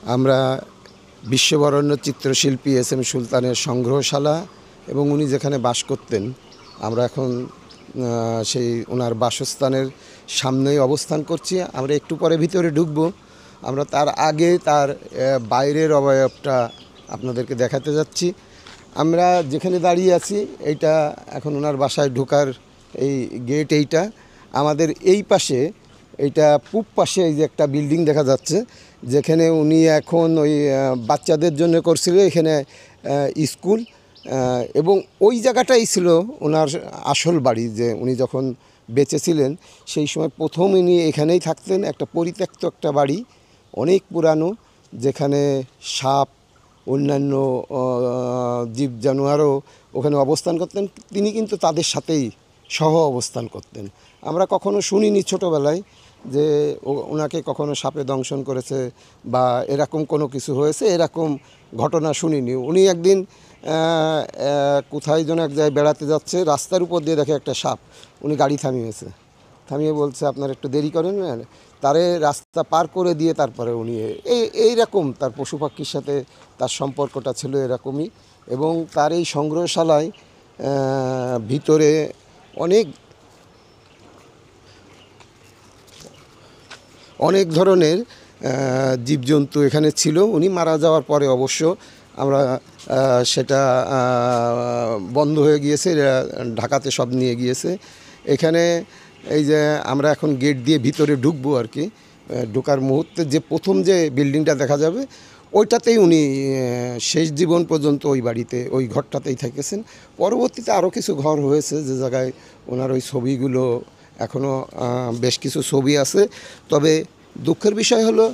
আমরা বিশ্ববরেণ্য চিত্রশিল্পী এস.এম. সুলতানের সংগ্রহশালা এবং উনি যেখানে বাস করতেন আমরা এখন সেই ওনার বাসস্থানের সামনেই অবস্থান করছি। আমরা একটু পরে ভিতরে ঢুকবো। আমরা তার আগে তার বাইরের অবয়বটা আপনাদেরকে দেখাতে যাচ্ছি। আমরা যেখানে দাঁড়িয়ে আছি এইটা এখন ওনার বাসায় ঢোকার এই গেট। এইটা আমাদের এই পাশে, এইটা পূব পাশে এই যে একটা বিল্ডিং দেখা যাচ্ছে, যেখানে উনি এখন ওই বাচ্চাদের জন্য করছিল এখানে স্কুল, এবং ওই জায়গাটাই ছিল ওনার আসল বাড়ি। যে উনি যখন বেঁচে ছিলেন সেই সময় প্রথম উনি এখানেই থাকতেন। একটা পরিত্যক্ত একটা বাড়ি, অনেক পুরানো, যেখানে সাপ অন্যান্য জীব জানোয়ারও ওখানে অবস্থান করতেন। তিনি কিন্তু তাদের সাথেই সহ অবস্থান করতেন। আমরা কখনো শুনিনি ছোটোবেলায় যে ওনাকে কখনো সাপে দংশন করেছে বা এরকম কোনো কিছু হয়েছে, এরকম ঘটনা শুনিনি। উনি একদিন কোথায় যেন এক জায়গায় বেড়াতে যাচ্ছে, রাস্তার উপর দিয়ে দেখে একটা সাপ। উনি গাড়ি থামিয়ে বলছে আপনার একটু দেরি করেন, তারে রাস্তা পার করে দিয়ে তারপরে উনি এইরকম তার পশু পাখির সাথে তার সম্পর্কটা ছিল এরকমই। এবং তার এই সংগ্রহশালায় ভিতরে অনেক ধরনের জীবজন্তু এখানে ছিল। উনি মারা যাওয়ার পরে অবশ্য আমরা সেটা বন্ধ হয়ে গিয়েছে, ঢাকাতে সব নিয়ে গিয়েছে। এখানে এই যে আমরা এখন গেট দিয়ে ভিতরে ঢুকবো আর কি, ঢোকার মুহূর্তে যে প্রথম যে বিল্ডিংটা দেখা যাবে ওইটাতেই উনি শেষ জীবন পর্যন্ত ওই বাড়িতে ওই ঘরটাতেই থেকেছেন। পরবর্তীতে আরও কিছু ঘর হয়েছে যে জায়গায় ওনার ওই ছবিগুলো এখনও বেশ কিছু ছবি আছে। তবে দুঃখের বিষয় হলো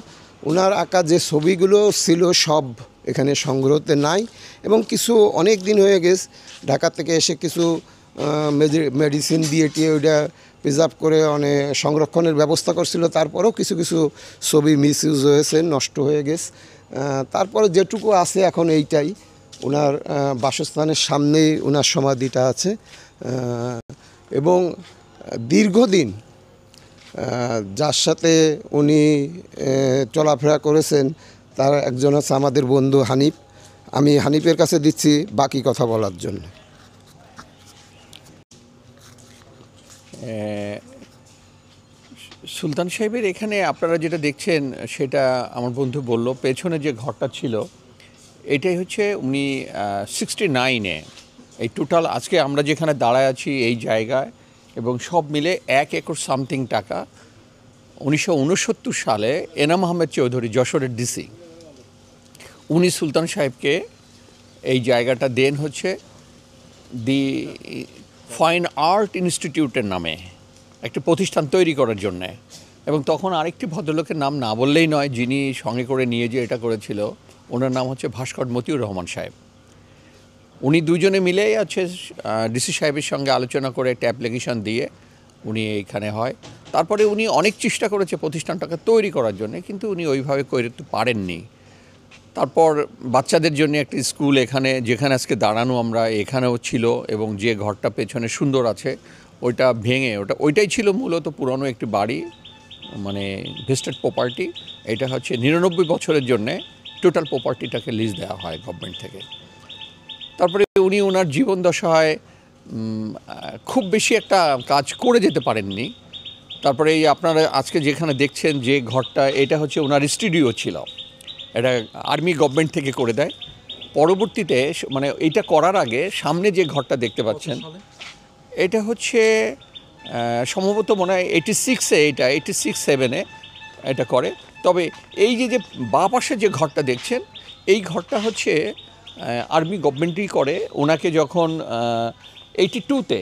ওনার আঁকা যে ছবিগুলো ছিল সব এখানে সংগ্রহতে নাই, এবং কিছু অনেক দিন হয়ে গেছে ঢাকা থেকে এসে কিছু মেডিসিন দিয়ে টিয়ে ওইটা প্রিজার্ভ করে অনেক সংরক্ষণের ব্যবস্থা করছিল। তারপরেও কিছু কিছু ছবি মিসইউজ হয়েছে, নষ্ট হয়ে গেছে। তারপরে যেটুকু আছে এখন এইটাই ওনার বাসস্থানের সামনেই ওনার সমাধিটা আছে। এবং দীর্ঘদিন যার সাথে উনি চলাফেরা করেছেন তার একজন আছে আমাদের বন্ধু হানিফ। আমি হানিফের কাছে দিচ্ছি বাকি কথা বলার জন্য। সুলতান সাহেবের এখানে আপনারা যেটা দেখছেন সেটা আমার বন্ধু বলল, পেছনে যে ঘরটা ছিল এটাই হচ্ছে উনি 69-এ এই টোটাল আজকে আমরা যেখানে দাঁড়ায় আছি এই জায়গায় এবং সব মিলে 1 একর সামথিং টাকা 1969 সালে এনাম আহমেদ চৌধুরী যশোরের ডিসি উনি সুলতান সাহেবকে এই জায়গাটা দেন হচ্ছে দি ফাইন আর্ট ইনস্টিটিউটের নামে একটা প্রতিষ্ঠান তৈরি করার জন্যে। এবং তখন আরেকটি ভদ্রলোকের নাম না বললেই নয়, যিনি সঙ্গে করে নিয়ে যে এটা করেছিল, ওনার নাম হচ্ছে ভাস্কর মতিউর রহমান সাহেব। উনি দুজনে মিলেই আছে ডিসি সাহেবের সঙ্গে আলোচনা করে একটা অ্যাপ্লিকেশান দিয়ে উনি এইখানে হয়। তারপরে উনি অনেক চেষ্টা করেছে প্রতিষ্ঠানটাকে তৈরি করার জন্যে, কিন্তু উনি ওইভাবে করতে পারেননি। তারপর বাচ্চাদের জন্য একটি স্কুল এখানে, যেখানে আজকে দাঁড়ানো আমরা, এখানেও ছিল। এবং যে ঘরটা পেছনে সুন্দর আছে ওইটা ভেঙে ওইটাই ছিল মূলত পুরনো একটি বাড়ি, মানে ভেস্টেড প্রপার্টি। এটা হচ্ছে 99 বছরের জন্যে টোটাল প্রপার্টিটাকে লিজ দেওয়া হয় গভর্নমেন্ট থেকে। তারপরে উনি ওনার জীবন দশায় খুব বেশি একটা কাজ করে যেতে পারেননি। তারপরে এই আপনারা আজকে যেখানে দেখছেন যে ঘরটা, এটা হচ্ছে ওনার স্টুডিও ছিল। এটা আর্মি গভর্নমেন্ট থেকে করে দেয়। পরবর্তীতে মানে এইটা করার আগে সামনে যে ঘরটা দেখতে পাচ্ছেন এটা হচ্ছে সম্ভবত মনে হয় 86-এ, এটা 86-7-এ এটা করে। তবে এই যে বাঁ পাশে যে ঘরটা দেখছেন এই ঘরটা হচ্ছে আর্মি গভর্নমেন্টই করে। ওনাকে যখন 82-তে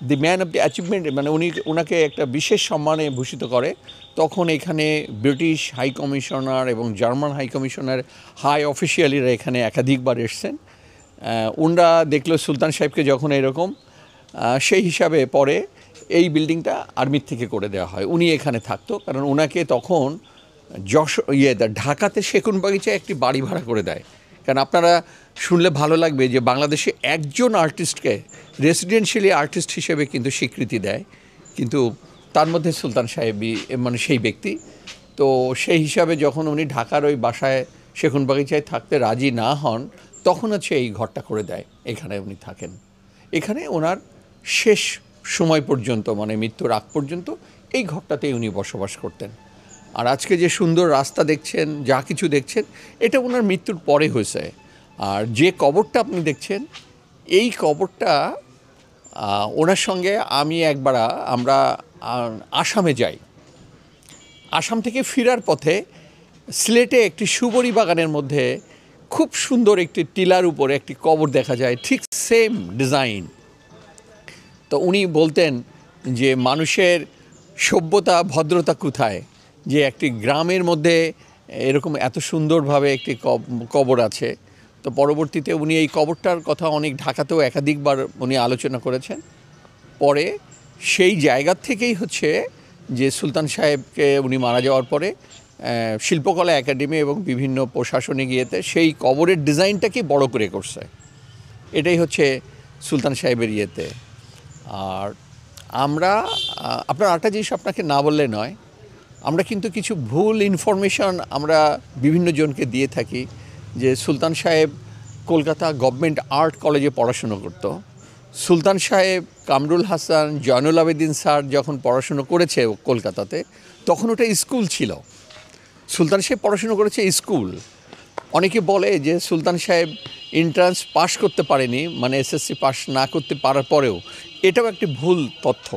the man of the achievement, মানে ওনাকে একটা বিশেষ সম্মানে ভূষিত করে, তখন এখানে ব্রিটিশ হাই কমিশনার এবং জার্মান হাই কমিশনার হাই অফিসিয়ালিরা এখানে একাধিকবার এসছেন। ওনারা দেখলো সুলতান সাহেবকে যখন এরকম, সেই হিসাবে পরে এই বিল্ডিংটা আর্মির থেকে করে দেওয়া হয়। উনি এখানে থাকতো, কারণ ওনাকে তখন ঢাকাতে সেগুনবাগিচায় একটি বাড়ি ভাড়া করে দেয়। কারণ আপনারা শুনলে ভালো লাগবে যে বাংলাদেশে একজন আর্টিস্টকে রেসিডেন্সিয়ালি আর্টিস্ট হিসেবে কিন্তু স্বীকৃতি দেয়, কিন্তু তার মধ্যে সুলতান সাহেবই মানে সেই ব্যক্তি। তো সেই হিসাবে যখন উনি ঢাকার ওই বাসায় সেগুনবাগিচায় থাকতে রাজি না হন, তখন হচ্ছে এই ঘরটা করে দেয়, এখানে উনি থাকেন। এখানে ওনার শেষ সময় পর্যন্ত, মানে মৃত্যুর আগ পর্যন্ত এই ঘরটাতেই উনি বসবাস করতেন। আর আজকে যে সুন্দর রাস্তা দেখছেন, যা কিছু দেখছেন, এটা ওনার মৃত্যুর পরে হয়েছে। আর যে কবরটা আপনি দেখছেন, এই কবরটা ওনার সঙ্গে আমরা আসামে যাই। আসাম থেকে ফেরার পথে সিলেটে একটি সুবরি বাগানের মধ্যে খুব সুন্দর একটি টিলার উপরে একটি কবর দেখা যায়, ঠিক সেম ডিজাইন। তো উনি বলতেন যে মানুষের সভ্যতা ভদ্রতা কোথায়, যে একটি গ্রামের মধ্যে এরকম এত সুন্দরভাবে একটি কবর আছে। তো পরবর্তীতে উনি এই কবরটার কথা অনেক ঢাকাতেও একাধিকবার উনি আলোচনা করেছেন। পরে সেই জায়গার থেকেই হচ্ছে যে সুলতান সাহেবকে উনি মারা যাওয়ার পরে শিল্পকলা একাডেমি এবং বিভিন্ন প্রশাসনিক ইয়েতে সেই কবরের ডিজাইনটাকে বড় করে করছে। এটাই হচ্ছে সুলতান সাহেবের ইয়েতে। আর আপনার আরেকটা জিনিস আপনাকে না বললে নয়, আমরা কিন্তু কিছু ভুল ইনফরমেশন আমরা বিভিন্ন জনকে দিয়ে থাকি যে সুলতান সাহেব কলকাতা গভর্নমেন্ট আর্ট কলেজে পড়াশুনো করতো। সুলতান সাহেব, কামরুল হাসান, জয়নুল আবেদিন স্যার যখন পড়াশুনো করেছে কলকাতাতে, তখন ওটা স্কুল ছিল। সুলতান সাহেব পড়াশুনো করেছে স্কুল। অনেকে বলে যে সুলতান সাহেব এন্ট্রান্স পাশ করতে পারেনি, মানে এসএসসি পাস না করতে পারার পরেও, এটাও একটি ভুল তথ্য।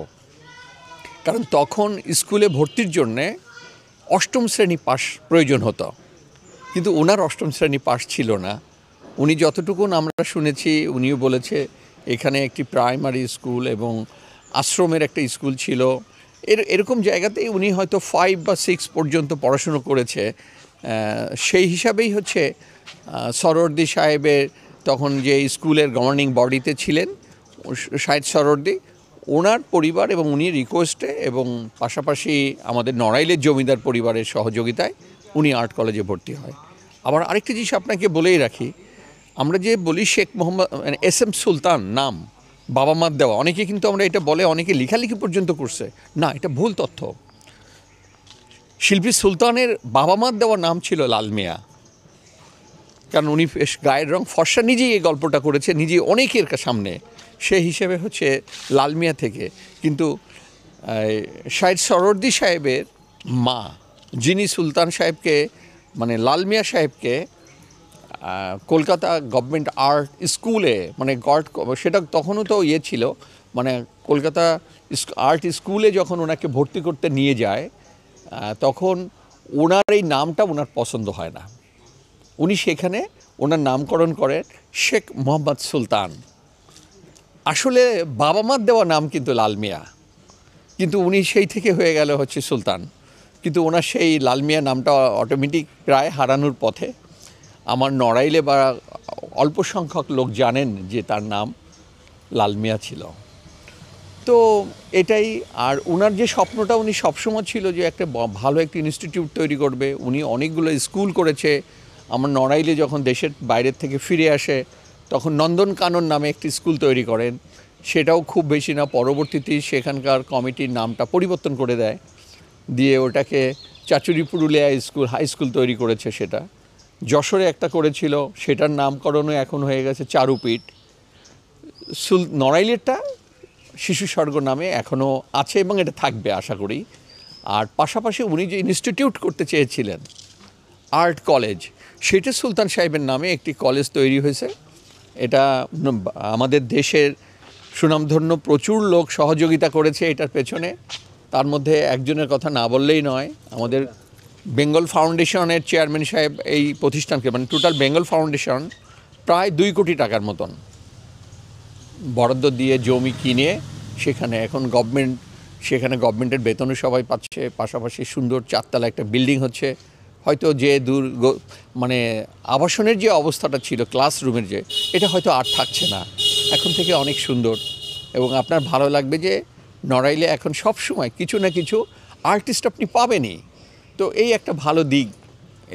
কারণ তখন স্কুলে ভর্তির জন্যে অষ্টম শ্রেণী পাস প্রয়োজন হতো, কিন্তু ওনার অষ্টম শ্রেণী পাস ছিল না। উনি যতটুকুন আমরা শুনেছি, উনিও বলেছে এখানে একটি প্রাইমারি স্কুল এবং আশ্রমের একটা স্কুল ছিল। এরকম জায়গাতেই উনি হয়তো 5 বা 6 পর্যন্ত পড়াশুনো করেছে। সেই হিসাবেই হচ্ছে সরওয়ার্দী সাহেবের তখন যে স্কুলের গভর্নিং বডিতে ছিলেন শাহেদ সরওয়ার্দী, ওনার পরিবার এবং উনি রিকোয়েস্টে এবং পাশাপাশি আমাদের নড়াইলের জমিদার পরিবারের সহযোগিতায় উনি আর্ট কলেজে ভর্তি হয়। আবার আরেকটি জিনিস আপনাকে বলেই রাখি, আমরা যে বলি শেখ মোহাম্মদ মানে SM সুলতান নাম বাবা মার দেওয়া, অনেকে কিন্তু আমরা এটা বলে, অনেকে লেখালেখি পর্যন্ত করছে। না, এটা ভুল তথ্য। শিল্পী সুলতানের বাবা মার দেওয়া নাম ছিল লাল মিয়া, কারণ উনি বেশ গায়ের রং ফর্সা, নিজেই এই গল্পটা করেছে, নিজেই অনেকের সামনে। সেই হিসেবে হচ্ছে লাল মিয়া থেকে। কিন্তু শাহেদ সরওয়ার্দী সাহেবের মা, যিনি সুলতান সাহেবকে মানে লাল মিয়া সাহেবকে কলকাতা গভর্নমেন্ট আর্ট স্কুলে, মানে সেটা তখনও তো ছিল, মানে কলকাতা আর্ট স্কুলে যখন ওনাকে ভর্তি করতে নিয়ে যায়, তখন ওনার এই নামটা ওনার পছন্দ হয় না। উনি সেখানে ওনার নামকরণ করেন শেখ মোহাম্মদ সুলতান। আসলে বাবা মার দেওয়া নাম কিন্তু লাল মিয়া, কিন্তু উনি সেই থেকে হয়ে গেল হচ্ছে সুলতান। কিন্তু ওনার সেই লাল মিয়া নামটা অটোমেটিক প্রায় হারানোর পথে। আমার নড়াইলে বা অল্প সংখ্যক লোক জানেন যে তার নাম লাল মিয়া ছিল। তো এটাই। আর ওনার যে স্বপ্নটা, উনি সবসময় ছিল যে একটা ভালো একটা ইনস্টিটিউট তৈরি করবে। উনি অনেকগুলো স্কুল করেছে। আমার নড়াইলে যখন দেশের বাইরের থেকে ফিরে আসে, তখন নন্দনকানন নামে একটি স্কুল তৈরি করেন। সেটাও খুব বেশি না, পরবর্তীতে সেখানকার কমিটির নামটা পরিবর্তন করে দেয়, দিয়ে ওটাকে চাচুরি পুরুলিয়া স্কুল হাই স্কুল তৈরি করেছে। সেটা যশোরে একটা করেছিল, সেটার নামকরণও এখন হয়ে গেছে চারুপীঠ। নড়াইলেরটা শিশু স্বর্গ নামে এখনও আছে এবং এটা থাকবে আশা করি। আর পাশাপাশি উনি যে ইনস্টিটিউট করতে চেয়েছিলেন আর্ট কলেজ, সেটা সুলতান সাহেবের নামে একটি কলেজ তৈরি হয়েছে। এটা আমাদের দেশের সুনামধন্য প্রচুর লোক সহযোগিতা করেছে এটার পেছনে। তার মধ্যে একজনের কথা না বললেই নয়, আমাদের বেঙ্গল ফাউন্ডেশনের চেয়ারম্যান সাহেব এই প্রতিষ্ঠানকে, মানে টোটাল বেঙ্গল ফাউন্ডেশন প্রায় 2 কোটি টাকার মতন বরাদ্দ দিয়ে জমি কিনে সেখানে এখন সেখানে গভর্নমেন্টের বেতনও সবাই পাচ্ছে। পাশাপাশি সুন্দর 4 তলা একটা বিল্ডিং হচ্ছে। হয়তো যে মানে আবাসনের যে অবস্থাটা ছিল, ক্লাসরুমের যে, এটা হয়তো আর থাকছে না, এখন থেকে অনেক সুন্দর। এবং আপনার ভালো লাগবে যে নড়াইলে এখন সব সময় কিছু না কিছু আর্টিস্ট আপনি পাবেনই। তো এই একটা ভালো দিক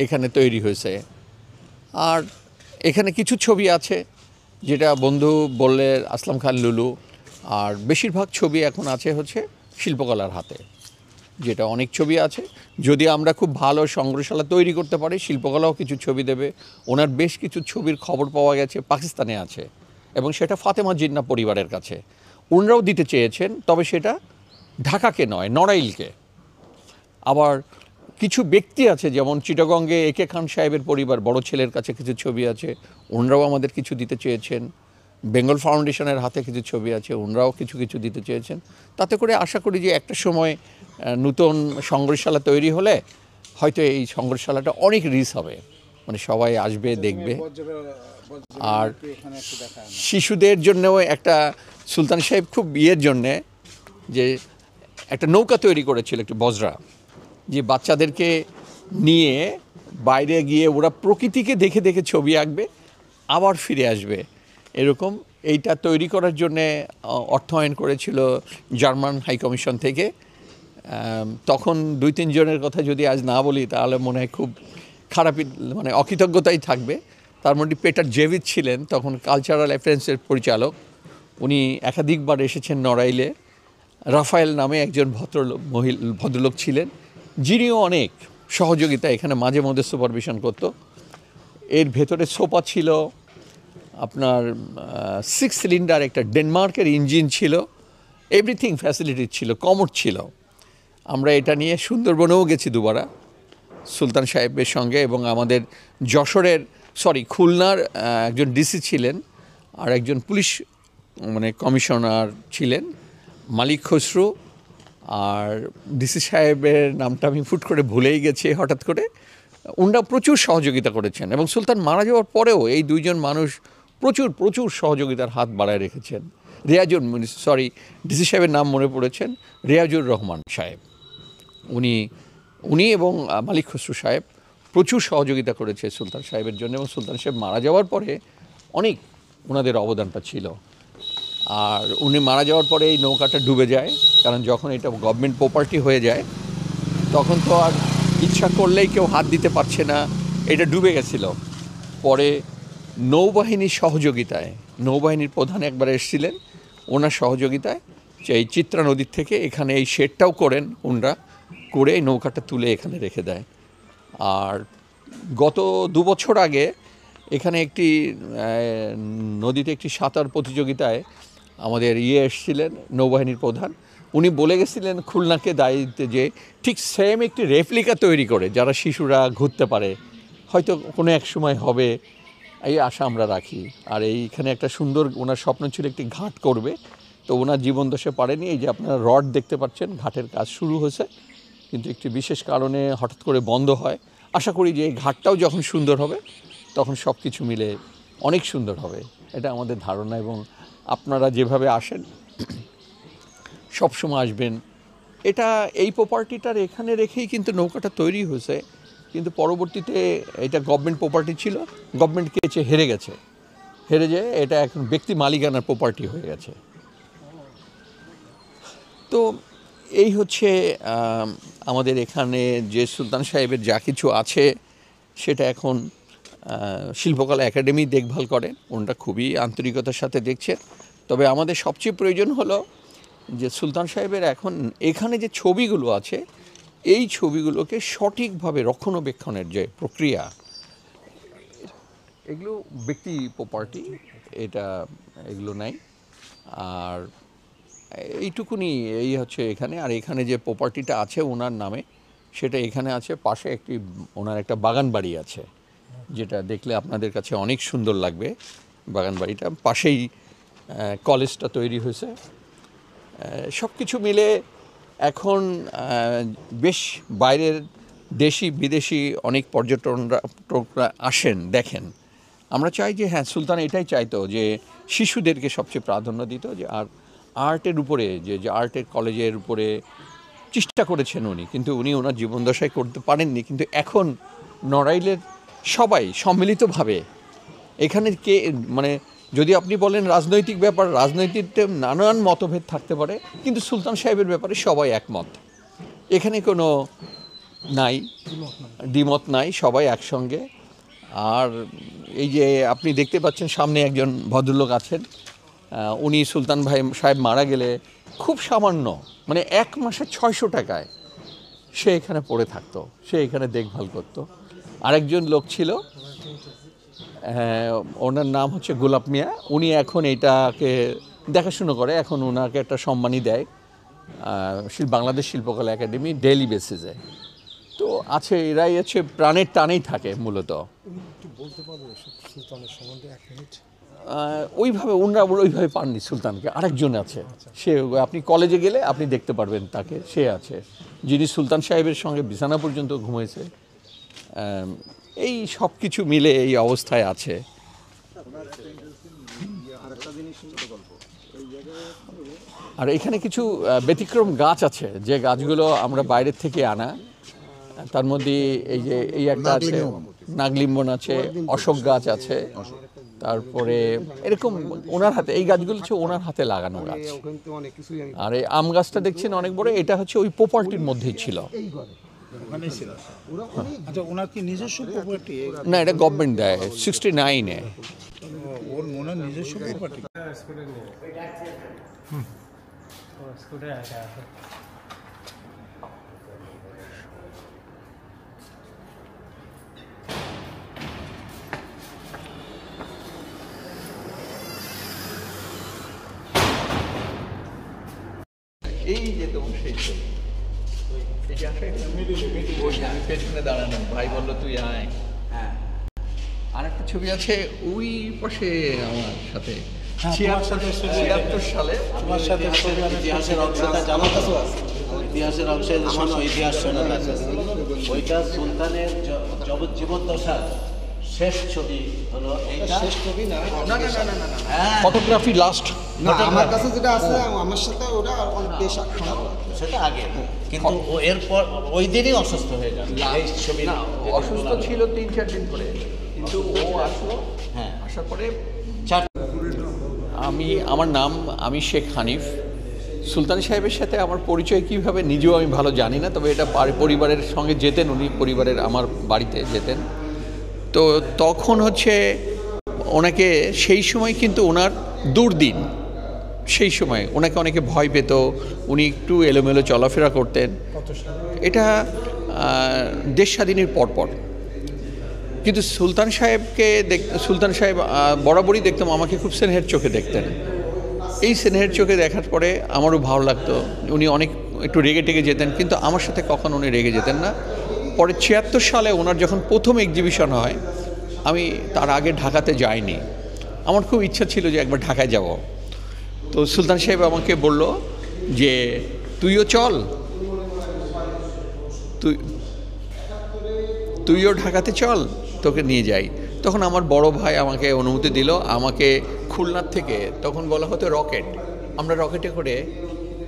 এখানে তৈরি হয়েছে। আর এখানে কিছু ছবি আছে যেটা বন্ধু বললে আসলাম খান লুলু, আর বেশিরভাগ ছবি এখন আছে হচ্ছে শিল্পকলার হাতে। যেটা অনেক ছবি আছে। যদি আমরা খুব ভালো সংগ্রহশালা তৈরি করতে পারি, শিল্পকলাও কিছু ছবি দেবে। ওনার বেশ কিছু ছবির খবর পাওয়া গেছে পাকিস্তানে আছে, এবং সেটা ফাতেমা জিন্নাহ পরিবারের কাছে। ওনারাও দিতে চেয়েছেন, তবে সেটা ঢাকাকে নয়, নড়াইলকে। আবার কিছু ব্যক্তি আছে, যেমন চিটাগংয়ে একে খান সাহেবের পরিবার, বড় ছেলের কাছে কিছু ছবি আছে, ওনারাও আমাদের কিছু দিতে চেয়েছেন। বেঙ্গল ফাউন্ডেশনের হাতে কিছু ছবি আছে, ওনারাও কিছু কিছু দিতে চেয়েছেন। তাতে করে আশা করি যে একটা সময় নতুন সংগ্রহশালা তৈরি হলে হয়তো এই সংগ্রহশালাটা অনেক রিচ হবে, মানে সবাই আসবে দেখবে। আর শিশুদের জন্যও একটা সুলতান সাহেব খুব বিয়ের জন্যে যে একটা নৌকা তৈরি করেছিল, একটু বজরা, যে বাচ্চাদেরকে নিয়ে বাইরে গিয়ে ওরা প্রকৃতিকে দেখে দেখে ছবি আঁকবে, আবার ফিরে আসবে এরকম। এইটা তৈরি করার জন্যে অর্থায়ন করেছিল জার্মান হাই কমিশন থেকে। তখন 2-3 জনের কথা যদি আজ না বলি তাহলে মনে হয় খুব খারাপই, মানে অকৃতজ্ঞতাই থাকবে। তার মধ্যে পেটার জেভিচ ছিলেন তখন কালচারাল অ্যাফেয়ার্সের পরিচালক। উনি একাধিকবার এসেছেন নড়াইলে। রাফায়েল নামে একজন ভদ্রলোক ছিলেন, যিনিও অনেক সহযোগিতা এখানে মাঝে মধ্যে সুপারভিশন করতো। এর ভেতরে সোফা ছিল, আপনার 6 সিলিন্ডার একটা ডেনমার্কের ইঞ্জিন ছিল, এভরিথিং ফ্যাসিলিটি ছিল, কমোড ছিল। আমরা এটা নিয়ে সুন্দরবনেও গেছি দুবারা সুলতান সাহেবের সঙ্গে, এবং আমাদের খুলনার একজন ডিসি ছিলেন, আর একজন পুলিশ মানে কমিশনার ছিলেন মালিক খসরু, আর ডিসি সাহেবের নামটা আমি ফুট করে ভুলেই গেছি হঠাৎ করে। ওনারা প্রচুর সহযোগিতা করেছেন, এবং সুলতান মারা যাওয়ার পরেও এই দুইজন মানুষ প্রচুর সহযোগিতার হাত বাড়ায় রেখেছেন। ডিসি সাহেবের নাম মনে পড়েছেন, রেয়াজুর রহমান সাহেব। উনি এবং মালিক খসরু সাহেব প্রচুর সহযোগিতা করেছে সুলতান সাহেবের জন্য, এবং সুলতান সাহেব মারা যাওয়ার পরে অনেক ওনাদের অবদানটা ছিল। আর উনি মারা যাওয়ার পরে এই নৌকাটা ডুবে যায়, কারণ যখন এটা গভর্নমেন্ট প্রপার্টি হয়ে যায় তখন তো আর ইচ্ছা করলেই কেউ হাত দিতে পারছে না, এটা ডুবে গেছিল। পরে নৌবাহিনীর সহযোগিতায়, নৌবাহিনীর প্রধান একবার এসেছিলেন, ওনার সহযোগিতায় যে এই চিত্রা নদীর থেকে এখানে এই শেডটাও করেন ওনারা, করে এই নৌকাটা তুলে এখানে রেখে দেয়। আর গত 2 বছর আগে এখানে একটি নদীতে একটি সাঁতার প্রতিযোগিতায় আমাদের এসেছিলেন নৌবাহিনীর প্রধান। উনি বলে গেছিলেন খুলনাকে দায়িত্বে যে ঠিক সেম একটি রেপ্লিকা তৈরি করে যারা শিশুরা ঘুরতে পারে, হয়তো কোনো এক সময় হবে, এই আশা আমরা রাখি। আর এইখানে একটা সুন্দর, ওনার স্বপ্ন ছিল একটি ঘাট করবে, তো ওনার জীবন দশে পারেনি। এই যে আপনারা রড দেখতে পাচ্ছেন, ঘাটের কাজ শুরু হয়েছে, কিন্তু একটি বিশেষ কারণে হঠাৎ করে বন্ধ হয়। আশা করি যে এই ঘাটটাও যখন সুন্দর হবে তখন সব কিছু মিলে অনেক সুন্দর হবে, এটা আমাদের ধারণা। এবং আপনারা যেভাবে আসেন, সবসময় আসবেন। এই প্রপার্টিটার এখানে রেখেই কিন্তু নৌকাটা তৈরি হয়েছে, কিন্তু পরবর্তীতে এটা গভর্নমেন্ট প্রপার্টি ছিল, গভর্নমেন্ট কেচে হেরে যেয়ে এটা এখন ব্যক্তি মালিকানার প্রপার্টি হয়ে গেছে। তো এই হচ্ছে আমাদের এখানে যে সুলতান সাহেবের যা কিছু আছে সেটা এখন শিল্পকলা একাডেমি দেখভাল করেন, ওনারা খুবই আন্তরিকতার সাথে দেখছেন। তবে আমাদের সবচেয়ে প্রয়োজন হলো যে সুলতান সাহেবের এখন এখানে যে ছবিগুলো আছে, এই ছবিগুলোকে সঠিকভাবে রক্ষণাবেক্ষণের যে প্রক্রিয়া, এগুলো ব্যক্তি প্রপার্টি, এগুলো নাই। আর এইটুকুনি, এই হচ্ছে এখানে। আর এখানে যে প্রপার্টিটা আছে ওনার নামে, সেটা এখানে আছে। পাশে ওনার একটা বাগান বাড়ি আছে, যেটা দেখলে আপনাদের কাছে অনেক সুন্দর লাগবে। বাগান বাড়িটা পাশেই কলেজটা তৈরি হয়েছে। সব কিছু মিলে এখন বেশ বাইরের দেশি বিদেশি অনেক পর্যটকরা আসেন, দেখেন। আমরা চাই যে হ্যাঁ, সুলতান এটাই চাইতো যে শিশুদেরকে সবচেয়ে প্রাধান্য দিত, যে আর আর্টের উপরে, যে আর্টের কলেজের উপরে চেষ্টা করেছেন উনি, কিন্তু উনি ওনার জীবনদশায় করতে পারেননি। কিন্তু এখন নড়াইলের সবাই সম্মিলিতভাবে এখানে মানে যদি আপনি বলেন রাজনৈতিক ব্যাপার, রাজনৈতিকতে নানান মতভেদ থাকতে পারে, কিন্তু সুলতান সাহেবের ব্যাপারে সবাই একমত। এখানে কোনো দ্বিমত নাই, সবাই একসঙ্গে। আর এই যে আপনি দেখতে পাচ্ছেন সামনে একজন ভদ্রলোক আছেন, উনি সুলতান সাহেব মারা গেলে খুব সামান্য, মানে 1 মাসে 600 টাকায় সে এখানে পড়ে থাকতো, সে এখানে দেখভাল করতো। আরেকজন লোক ছিল, ওনার নাম হচ্ছে গোলাপ মিয়া, উনি এখন এটাকে দেখাশুনো করে, এখন ওনাকে একটা সম্মানই দেয় বাংলাদেশ শিল্পকলা একাডেমি ডেইলি বেসিসে। তো আছে, এরাই আছে প্রাণের টানেই থাকে মূলত। বলতে পারবো সুলতানের সম্বন্ধে 1 মিনিট? ওইভাবে ওইভাবে পাননি সুলতানকে, আরেকজন আছে, সে আপনি কলেজে গেলে আপনি দেখতে পারবেন তাকে, সে আছে যিনি সুলতান সাহেবের সঙ্গে বিছানা পর্যন্ত ঘুমিয়েছে। এই সব কিছু মিলে এই অবস্থায় আছে। আর এখানে কিছু ব্যতিক্রম গাছ আছে, যে গাছগুলো আমরা বাইরের থেকে আনা। তার মধ্যে এই একটা আছে, নাগলিম্বন আছে, অশোক গাছ আছে, তারপরে এরকম ওনার হাতে, এই গাছগুলো হচ্ছে ওনার হাতে লাগানো গাছ। আর এই আম গাছটা দেখছেন অনেক বড়, এটা হচ্ছে ওই প্রপার্টির মধ্যেই ছিল। আচ্ছা, ওনার কি নিজস্ব প্রপার্টি? না, এটা গভর্নমেন্ট দেয় 69-এ। ওর মনে নিজস্ব প্রপার্টি? এই যে তোমার সেই ছবি, আমি পেছনে দাঁড়ানো, ভাই বললো তুই আয়। হ্যাঁ, আর একটা ছবি আছে ওই পাশে আমার সাথে, 76 সালে আমার সাথে ইতিহাসের অংশটা জানা তো আছে, ইতিহাসের অংশে শোনো, ইতিহাস শোনা আছে। ওইটা সুলতানের জীবদ্দশার শেষ ছবি হলো এইটা। শেষ ছবি না, ফটোগ্রাফি লাস্ট। না, আমার কাছে যেটা আছে আমার সাথে ওটা অনেক বেশ সেটা আগে, কিন্তু ও এরপর ওই দিনই অসুস্থ হয়ে যান। এই ছবি না, অসুস্থ ছিল 3-4 দিন পরে, কিন্তু ও আসলো। হ্যাঁ, আসার পরে আমি শেখ হানিফ। সুলতান সাহেবের সাথে আমার পরিচয় কীভাবে নিজেও আমি ভালো জানি না, তবে এটা পরিবারের সঙ্গে যেতেন উনি, পরিবারের আমার বাড়িতে যেতেন। তো তখন হচ্ছে ওনাকে সেই সময় কিন্তু ওনার দুর্দিন, সেই সময় ওনাকে অনেকে ভয় পেত, উনি একটু এলোমেলো চলাফেরা করতেন। এটা দেশ স্বাধীনের পরপর। কিন্তু সুলতান সাহেব বরাবরই দেখতাম আমাকে খুব স্নেহের চোখে দেখতেন। এই স্নেহের চোখে দেখার পরে আমারও ভালো লাগতো। উনি অনেক একটু রেগে টেগে যেতেন, কিন্তু আমার সাথে কখনো উনি রেগে যেতেন না। পরে 76 সালে ওনার যখন প্রথম এক্সিবিশন হয়, আমি তার আগে ঢাকাতে যাইনি। আমার খুব ইচ্ছা ছিল যে একবার ঢাকায় যাব। তো সুলতান সাহেব আমাকে বলল যে তুইও চল, তুইও ঢাকাতে চল, তোকে নিয়ে যাই। তখন আমার বড় ভাই আমাকে অনুমতি দিল। আমাকে খুলনার থেকে, তখন বলা হতো রকেট, আমরা রকেটে করে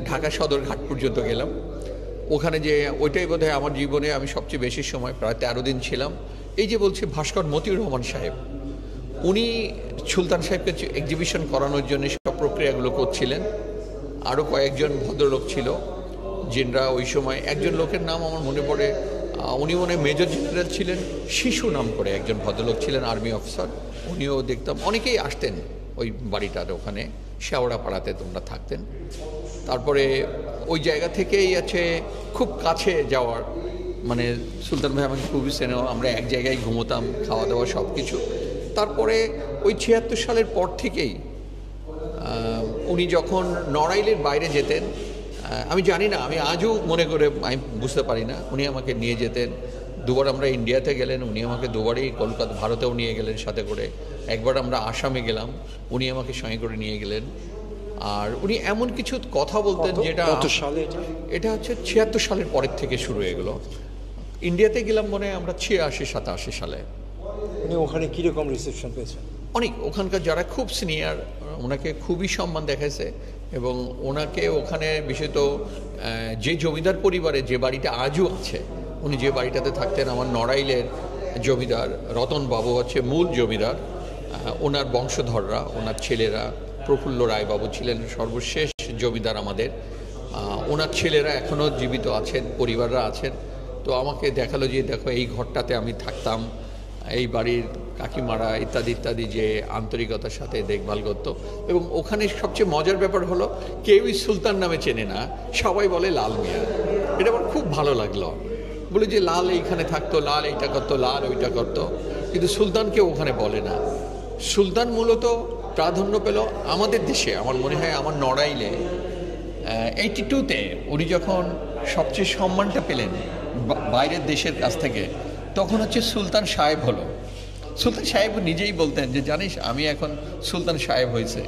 ঢাকা সদরঘাট পর্যন্ত গেলাম। ওখানে যে ওইটাই বোধহয় আমার জীবনে আমি সবচেয়ে বেশি সময়, প্রায় 13 দিন ছিলাম। এই যে বলছি ভাস্কর মতিউর রহমান সাহেব, উনি সুলতান সাহেবকে এক্সিবিশন করানোর জন্য সব প্রক্রিয়াগুলো করছিলেন। আরও কয়েকজন ভদ্রলোক ছিল যিনরা ওই সময়, একজন লোকের নাম আমার মনে পড়ে, উনি মনে মেজর জেনারেল ছিলেন, শিশু নাম করে একজন ভদ্রলোক ছিলেন, আর্মি অফিসার। উনিও দেখতাম অনেকেই আসতেন ওই বাড়িটার ওখানে, শেওড়াপাড়াতে তোমরা থাকতেন। তারপরে ওই জায়গা থেকেই আছে খুব কাছে যাওয়ার, মানে সুলতান ভাই আমাকে খুবই স্নেহ, আমরা এক জায়গায় ঘুমোতাম, খাওয়া দাওয়া সব কিছু। তারপরে ওই 76 সালের পর থেকেই উনি যখন নড়াইলের বাইরে যেতেন, আমি জানি না, আমি আজও মনে করে আমি বুঝতে পারি না, উনি আমাকে নিয়ে যেতেন। দুবার আমরা ইন্ডিয়াতে গেলেন, উনি আমাকে দুবারই কলকাতা ভারতেও নিয়ে গেলেন সাথে করে। একবার আমরা আসামে গেলাম, উনি আমাকে সঙ্গে করে নিয়ে গেলেন। আর উনি এমন কিছু কথা বলতেন যেটা, এটা হচ্ছে 76 সালের পরের থেকে শুরু হয়ে গেলো। ইন্ডিয়াতে গেলাম মনে হয় আমরা 86-87 সালে। উনি ওখানে কীরকম রিসেপশন পেয়েছেন? অনেক, ওখানকার যারা খুব সিনিয়র ওনাকে খুবই সম্মান দেখাইছে। এবং ওনাকে ওখানে বিশেষত যে জমিদার পরিবারে যে বাড়িটা আজও আছে, উনি যে বাড়িটাতে থাকতেন, আমার নড়াইলের জমিদার রতন বাবু হচ্ছে মূল জমিদার। ওনার বংশধররা, ওনার ছেলেরা, প্রফুল্ল রায়বাবু ছিলেন সর্বশেষ জমিদার আমাদের। ওনার ছেলেরা এখনও জীবিত আছেন, পরিবাররা আছেন। তো আমাকে দেখালো যে দেখো এই ঘরটাতে আমি থাকতাম, এই বাড়ির কাকিমারা ইত্যাদি ইত্যাদি, যে আন্তরিকতার সাথে দেখভাল করতো। এবং ওখানে সবচেয়ে মজার ব্যাপার হলো কেউই সুলতান নামে চেনে না, সবাই বলে লাল মিয়া। এটা আমার খুব ভালো লাগলো। বলে যে লাল এইখানে থাকতো, লাল এইটা করতো, লাল ওইটা করতো, কিন্তু সুলতানকে ওখানে বলে না। সুলতান মূলত প্রাধান্য পেল আমাদের দেশে, আমার মনে হয় আমার নড়াইলে 82-তে উনি যখন সবচেয়ে সম্মানটা পেলেন বাইরের দেশের কাছ থেকে, তখন হচ্ছে সুলতান সাহেব হলো। সুলতান সাহেব নিজেই বলতেন যে জানিস আমি এখন সুলতান সাহেব হয়েছে,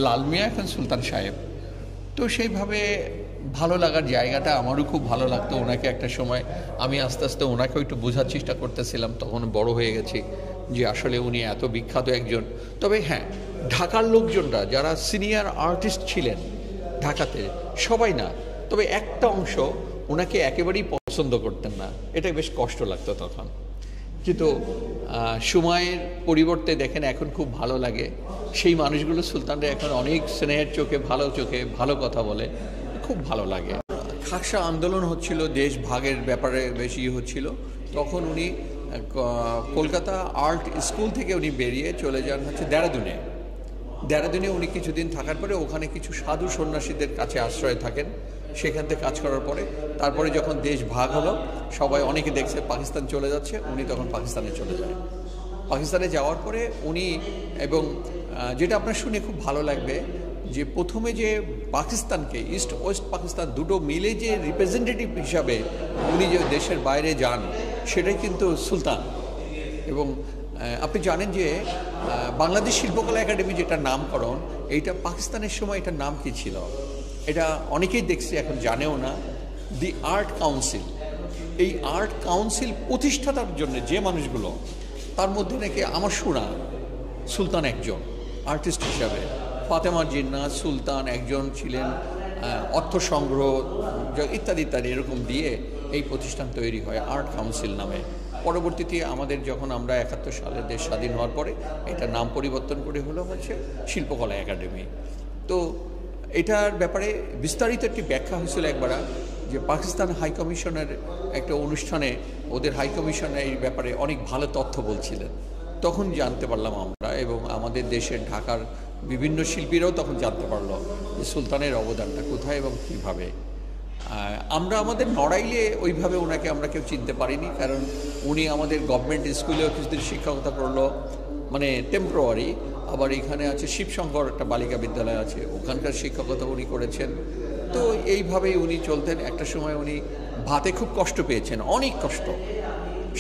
লাল মিয়া এখন সুলতান সাহেব। তো সেইভাবে ভালো লাগার জায়গাটা আমারও খুব ভালো লাগতো ওনাকে। একটা সময় আমি আস্তে আস্তে ওনাকেও একটু বোঝার চেষ্টা করতেছিলাম, তখন বড় হয়ে গেছি যে আসলে উনি এত বিখ্যাত একজন। তবে হ্যাঁ, ঢাকার লোকজনরা যারা সিনিয়র আর্টিস্ট ছিলেন ঢাকাতে, সবাই না, তবে একটা অংশ ওনাকে একেবারেই পছন্দ করতেন না। এটা বেশ কষ্ট লাগতো তখন। কিন্তু সময়ের পরিবর্তে দেখেন এখন খুব ভালো লাগে। সেই মানুষগুলো সুলতানরা এখন অনেক স্নেহের চোখে, ভালো চোখে ভালো কথা বলে, খুব ভালো লাগে। খাকসা আন্দোলন হচ্ছিল, দেশ ভাগের ব্যাপারে বেশি হচ্ছিল, তখন উনি কলকাতা আর্ট স্কুল থেকে উনি বেরিয়ে চলে যান হচ্ছে দেরাদুনে। দেরাদুনে উনি কিছুদিন থাকার পরে ওখানে কিছু সাধু সন্ন্যাসীদের কাছে আশ্রয় থাকেন। সেখান থেকে কাজ করার পরে তারপরে যখন দেশ ভাগ হলো, সবাই অনেকে দেখছে পাকিস্তান চলে যাচ্ছে, উনি তখন পাকিস্তানে চলে যায়। পাকিস্তানে যাওয়ার পরে উনি, এবং যেটা আপনার শুনে খুব ভালো লাগবে, যে প্রথমে যে পাকিস্তানকে, ইস্ট ওয়েস্ট পাকিস্তান দুটো মিলে যে রিপ্রেজেন্টেটিভ হিসাবে উনি যে দেশের বাইরে যান, সেটাই কিন্তু সুলতান। এবং আপনি জানেন যে বাংলাদেশ শিল্পকলা একাডেমি যেটা নামকরণ, এইটা পাকিস্তানের সময় এটার নাম কি ছিল এটা অনেকেই দেখছি এখন জানেও না। দি আর্ট কাউন্সিল। এই আর্ট কাউন্সিল প্রতিষ্ঠাতার জন্য যে মানুষগুলো, তার মধ্যে নাকি আমার শোনা সুলতান একজন আর্টিস্ট হিসাবে। ফাতেমা জিন্না, সুলতান একজন ছিলেন, অর্থ সংগ্রহ ইত্যাদি ইত্যাদি এরকম দিয়ে এই প্রতিষ্ঠান তৈরি হয় আর্ট কাউন্সিল নামে। পরবর্তীতে আমাদের যখন আমরা 71 সালে দেশ স্বাধীন হওয়ার পরে এটা নাম পরিবর্তন করে হলো হচ্ছে শিল্পকলা একাডেমি। তো এটার ব্যাপারে বিস্তারিত একটি ব্যাখ্যা হয়েছিল একবার, যে পাকিস্তান হাইকমিশনের একটা অনুষ্ঠানে ওদের হাইকমিশনে এই ব্যাপারে অনেক ভালো তথ্য বলছিলেন। তখন জানতে পারলাম আমরা, এবং আমাদের দেশের ঢাকার বিভিন্ন শিল্পীরাও তখন জানতে পারলো যে সুলতানের অবদানটা কোথায় এবং কীভাবে। আমরা আমাদের নড়াইলে ওইভাবে ওনাকে আমরা কেউ চিনতে পারিনি, কারণ উনি আমাদের গভর্নমেন্ট স্কুলেও কিছুদিন শিক্ষকতা করলো, মানে টেম্পোরারি। আবার এখানে আছে শিবশঙ্কর একটা বালিকা বিদ্যালয় আছে, ওখানকার শিক্ষকতা উনি করেছেন। তো এইভাবেই উনি চলতেন। একটা সময় উনি ভাতে খুব কষ্ট পেয়েছেন, অনেক কষ্ট।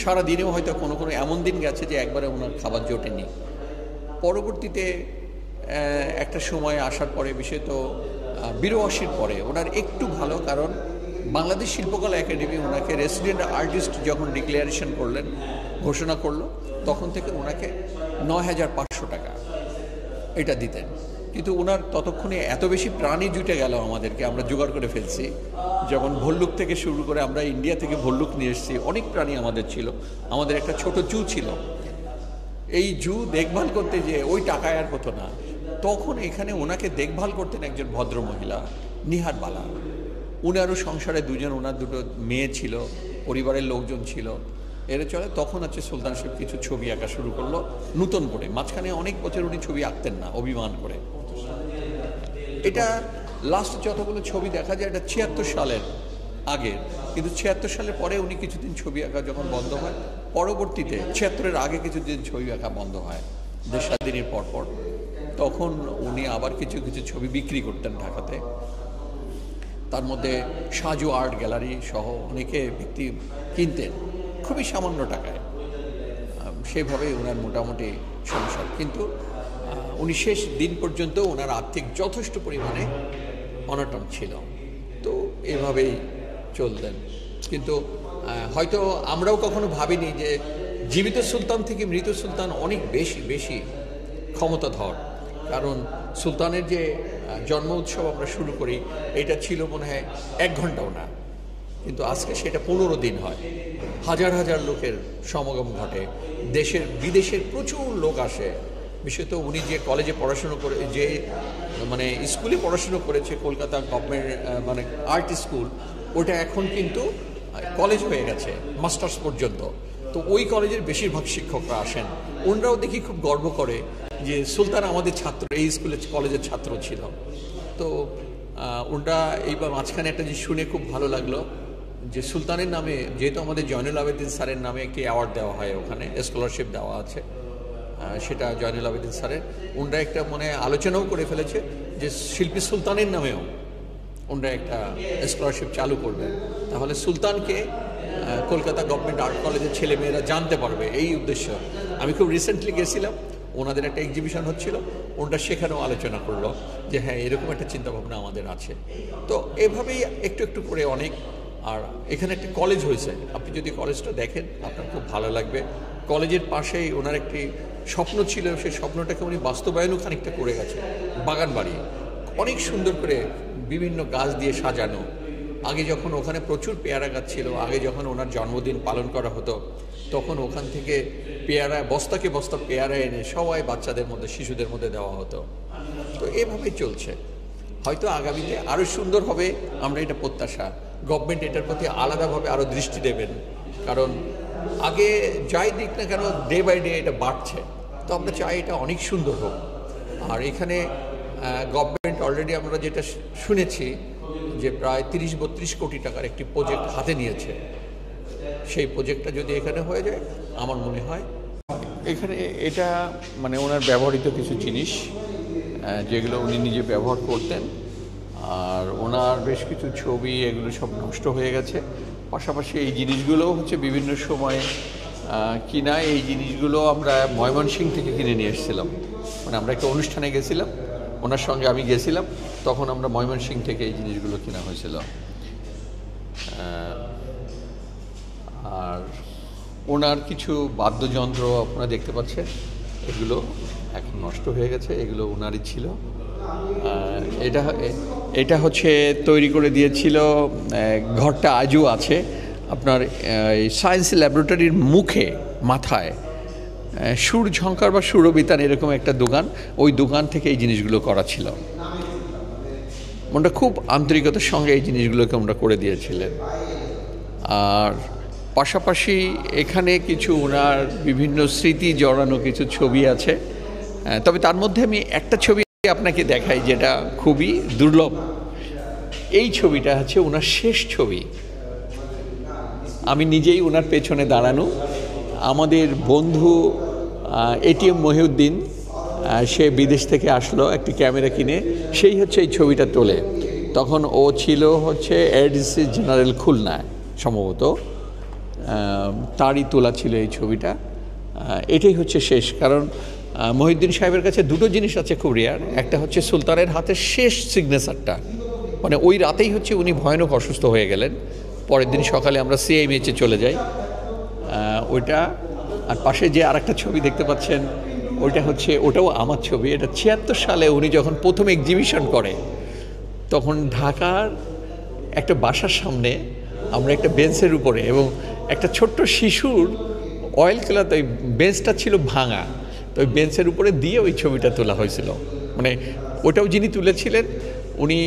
সারা দিনেও হয়তো কোনো কোনো এমন দিন গেছে যে একবারে ওনার খাবার জোটেনি। পরবর্তীতে একটা সময় আসার পরে, বিশেষত 82 পরে ওনার একটু ভালো, কারণ বাংলাদেশ শিল্পকলা একাডেমি ওনাকে রেসিডেন্ট আর্টিস্ট যখন ডিক্লারেশন করলেন, ঘোষণা করলো, তখন থেকে ওনাকে 9,500 টাকা এটা দিতেন। কিন্তু ওনার ততক্ষণে এত বেশি প্রাণী জুটে গেল আমাদেরকে, আমরা জোগাড় করে ফেলছি। যখন ভল্লুক থেকে শুরু করে, আমরা ইন্ডিয়া থেকে ভল্লুক নিয়ে এসেছি, অনেক প্রাণী আমাদের ছিল। আমাদের একটা ছোট জু ছিল, এই জু দেখভাল করতে যে ওই টাকায় আর হতো না। তখন এখানে ওনাকে দেখভাল করতেন একজন ভদ্র মহিলা, নিহার বালা। উনারও সংসারে দুজন, ওনার দুটো মেয়ে ছিল, পরিবারের লোকজন ছিল, এরা চলে। তখন হচ্ছে সুলতান সাহেব কিছু ছবি আঁকা শুরু করলো নতুন করে। মাঝখানে অনেক বছর উনি ছবি আঁকতেন না, অভিমান করে। এটা লাস্ট যতগুলো ছবি দেখা যায় এটা 76 সালের আগের, কিন্তু 76 সালের পরে উনি কিছুদিন ছবি আঁকা যখন বন্ধ হয়, পরবর্তীতে 76-এর আগে কিছুদিন ছবি আঁকা বন্ধ হয় দেশ স্বাধীনের পরপর। তখন উনি আবার কিছু কিছু ছবি বিক্রি করতেন ঢাকাতে। তার মধ্যে সাজু আর্ট গ্যালারি সহ অনেকে ব্যক্তি কিনতেন খুবই সামান্য টাকায়। সেভাবেই ওনার মোটামুটি সংসার। কিন্তু উনি শেষ দিন পর্যন্ত ওনার আর্থিক যথেষ্ট পরিমাণে অনটন ছিল। তো এভাবেই চলতেন। কিন্তু হয়তো আমরাও কখনো ভাবিনি যে জীবিত সুলতান থেকে মৃত সুলতান অনেক বেশি বেশি ক্ষমতাধর। কারণ সুলতানের যে জন্ম উৎসব আমরা শুরু করি, এটা ছিল মনে হয় 1 ঘন্টাও না, কিন্তু আজকে সেটা 15 দিন হয়। হাজার হাজার লোকের সমাগম ঘটে, দেশের বিদেশের প্রচুর লোক আসে। বিশেষত উনি যে কলেজে পড়াশুনো করে, যে মানে স্কুলে পড়াশুনো করেছে, কলকাতা গভর্নমেন্ট মানে আর্ট স্কুল, ওটা এখন কিন্তু কলেজ হয়ে গেছে, মাস্টার্স পর্যন্ত। তো ওই কলেজের বেশিরভাগ শিক্ষকরা আসেন। ওনারাও দেখি খুব গর্ব করে যে সুলতান আমাদের ছাত্র, এই স্কুলের কলেজের ছাত্র ছিল। তো ওনারা এইবার মাঝখানে একটা যে শুনে খুব ভালো লাগলো যে সুলতানের নামে, যেহেতু আমাদের জয়নুল আবেদিন স্যারের নামে একটি অ্যাওয়ার্ড দেওয়া হয়, ওখানে স্কলারশিপ দেওয়া আছে, সেটা জয়নুল আবেদিন স্যারের, ওনারা একটা মানে আলোচনাও করে ফেলেছে যে শিল্পী সুলতানের নামেও ওনারা একটা স্কলারশিপ চালু করবে, তাহলে সুলতানকে কলকাতা গভর্নমেন্ট আর্ট কলেজের ছেলেমেয়েরা জানতে পারবে, এই উদ্দেশ্য। আমি খুব রিসেন্টলি গেছিলাম, ওনাদের একটা এক্সিবিশন হচ্ছিল, ওনারা সেখানেও আলোচনা করলো যে হ্যাঁ এরকম একটা চিন্তাভাবনা আমাদের আছে। তো এভাবেই একটু একটু করে অনেক, আর এখানে একটা কলেজ হয়েছে, আপনি যদি কলেজটা দেখেন আপনার খুব ভালো লাগবে। কলেজের পাশেই ওনার একটি স্বপ্ন ছিল, সেই স্বপ্নটাকে উনি বাস্তবায়নও খানিকটা করে গেছে। বাগান বাড়ি অনেক সুন্দর করে বিভিন্ন গাছ দিয়ে সাজানো। আগে যখন ওখানে প্রচুর পেয়ারা গাছ ছিল, আগে যখন ওনার জন্মদিন পালন করা হতো, তখন ওখান থেকে পেয়ারা বস্তাকে বস্তা পেয়ারা এনে সবাই বাচ্চাদের মধ্যে, শিশুদের মধ্যে দেওয়া হতো। তো এভাবেই চলছে, হয়তো আগামীতে আরও সুন্দর হবে, আমরা এটা প্রত্যাশা। গভর্নমেন্ট এটার প্রতি আলাদাভাবে আরও দৃষ্টি দেবেন, কারণ আগে যাই দিক না কেন ডে বাই ডে এটা বাড়ছে, তো আমরা চাই এটা অনেক সুন্দর হোক। আর এখানে গভর্নমেন্ট অলরেডি আমরা যেটা শুনেছি যে প্রায় 30-32 কোটি টাকার একটি প্রজেক্ট হাতে নিয়েছে। সেই প্রজেক্টটা যদি এখানে হয়ে যায়, আমার মনে হয় এখানে এটা মানে ওনার ব্যবহৃত কিছু জিনিস যেগুলো উনি নিজে ব্যবহার করতেন, আর ওনার বেশ কিছু ছবি, এগুলো সব নষ্ট হয়ে গেছে। পাশাপাশি এই জিনিসগুলোও হচ্ছে বিভিন্ন সময় কিনা, এই জিনিসগুলো আমরা ময়মনসিংহ থেকে কিনে নিয়ে এসেছিলাম। মানে আমরা একটা অনুষ্ঠানে গেছিলাম, ওনার সঙ্গে আমি গেছিলাম, তখন আমরা ময়মনসিংহ থেকে এই জিনিসগুলো কেনা হয়েছিল। আর ওনার কিছু বাদ্যযন্ত্র আপনারা দেখতে পাচ্ছেন, এগুলো এখন নষ্ট হয়ে গেছে, এগুলো ওনারই ছিল। এটা হচ্ছে তৈরি করে দিয়েছিল, ঘরটা আজও আছে আপনার সায়েন্স ল্যাবরেটরির মুখে মাথায় সুর ঝঙ্কার বা সুরবিতান এরকম একটা দোকান, ওই দোকান থেকে এই জিনিসগুলো করা ছিল। ওনারা খুব আন্তরিকতার সঙ্গে এই জিনিসগুলোকে আমরা করে দিয়েছিলেন। আর পাশাপাশি এখানে কিছু ওনার বিভিন্ন স্মৃতি জড়ানো কিছু ছবি আছে, তবে তার মধ্যে আমি একটা ছবি আপনাকে দেখাই যেটা খুবই দুর্লভ। এই ছবিটা হচ্ছে ওনার শেষ ছবি, আমি নিজেই ওনার পেছনে দাঁড়ানো। আমাদের বন্ধু এটিএম মহিউদ্দিন, সে বিদেশ থেকে আসলো একটি ক্যামেরা কিনে, সেই হচ্ছে এই ছবিটা তোলে। তখন ও ছিল হচ্ছে এডিসি জেনারেল খুলনায় সম্ভবত, তারই তোলা ছিল এই ছবিটা। এটাই হচ্ছে শেষ, কারণ মহিউদ্দিন সাহেবের কাছে দুটো জিনিস আছে খুব রেয়ার। একটা হচ্ছে সুলতানের হাতের শেষ সিগনেচারটা, মানে ওই রাতেই হচ্ছে উনি ভয়ানক অসুস্থ হয়ে গেলেন, পরের দিন সকালে আমরা সিআইএমএইচে চলে যাই, ওইটা। আর পাশে যে আরেকটা ছবি দেখতে পাচ্ছেন, ওইটা হচ্ছে, ওটাও আমার ছবি। এটা 76 সালে উনি যখন প্রথম এক্সিবিশন করে, তখন ঢাকার একটা বাসার সামনে আমরা একটা বেঞ্চের উপরে, এবং একটা ছোট্ট শিশুর অয়েল খেলাতে ওই বেঞ্চটা ছিল ভাঙা, তো ওই বেঞ্চের উপরে দিয়ে ওই ছবিটা তোলা হয়েছিল। মানে ওটাও যিনি তুলেছিলেন, উনি